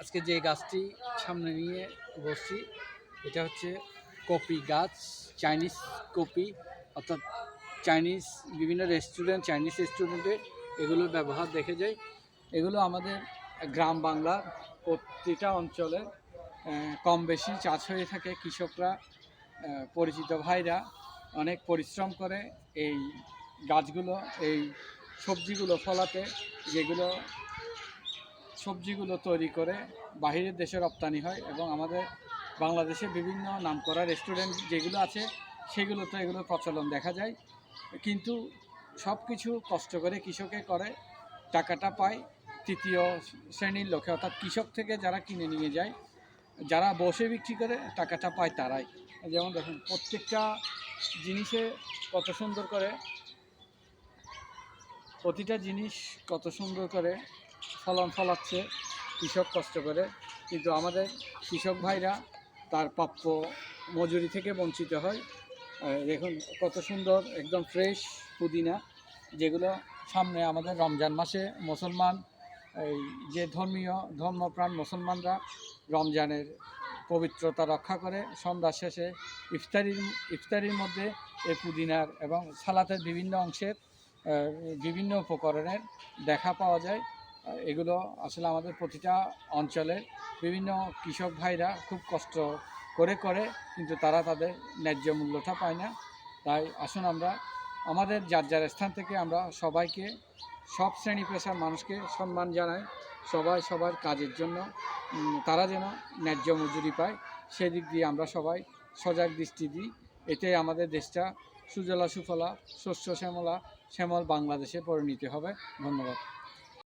আজকে যে গাছটি সামনে নিয়ে বসছি এটা হচ্ছে কপি গাছ। চাইনিজ কপি, অর্থাৎ চাইনিজ বিভিন্ন চাইনিজ রেস্টুরেন্টে এগুলোর ব্যবহার দেখে যায়। এগুলো আমাদের গ্রাম বাংলার প্রতিটা অঞ্চলে কম বেশি চাষ হয়ে থাকে। কৃষকরা, পরিচিত ভাইরা অনেক পরিশ্রম করে এই গাছগুলো, এই সবজিগুলো ফলাতে, যেগুলো সবজিগুলো তৈরি করে বাহিরের দেশে রপ্তানি হয় এবং আমাদের বাংলাদেশে বিভিন্ন নামকরা রেস্টুরেন্ট যেগুলো আছে সেগুলোতে এগুলোর প্রচলন দেখা যায়। কিন্তু সব কিছু কষ্ট করে কৃষকে করে, টাকাটা পায় তৃতীয় শ্রেণীর লোকে, অর্থাৎ কৃষক থেকে যারা কিনে নিয়ে যায়, যারা বসে বিক্রি করে টাকাটা পায় তারাই। যেমন দেখুন প্রত্যেকটা জিনিসে কত সুন্দর করে, প্রতিটা জিনিস কত সুন্দর করে ফলন ফলাচ্ছে কৃষক কষ্ট করে, কিন্তু আমাদের কৃষক ভাইরা তার প্রাপ্য মজুরি থেকে বঞ্চিত হয়। দেখুন কত সুন্দর একদম ফ্রেশ পুদিনা, যেগুলো সামনে আমাদের রমজান মাসে মুসলমান, এই যে ধর্মপ্রাণ মুসলমানরা রমজানের পবিত্রতা রক্ষা করে সন্ধ্যা শেষে ইফতারির মধ্যে এই পুদিনার এবং সালাতের বিভিন্ন অংশের বিভিন্ন উপকরণের দেখা পাওয়া যায়। এগুলো আসলে আমাদের প্রতিটা অঞ্চলের বিভিন্ন কৃষক ভাইরা খুব কষ্ট করে কিন্তু তারা তাদের ন্যায্য মূল্যটা পায় না। তাই আসুন আমরা আমাদের যার স্থান থেকে আমরা সবাইকে, সব শ্রেণী পেশার মানুষকে সম্মান জানাই। সবাই সবার কাজের জন্য তারা যেন ন্যায্য মজুরি পায়, সেদিক দিয়ে আমরা সবাই সজাগ দৃষ্টি দিই। এতে আমাদের দেশটা সুজলা সুফলা, শস্য শ্যামল বাংলাদেশে পরিণত হবে। ধন্যবাদ।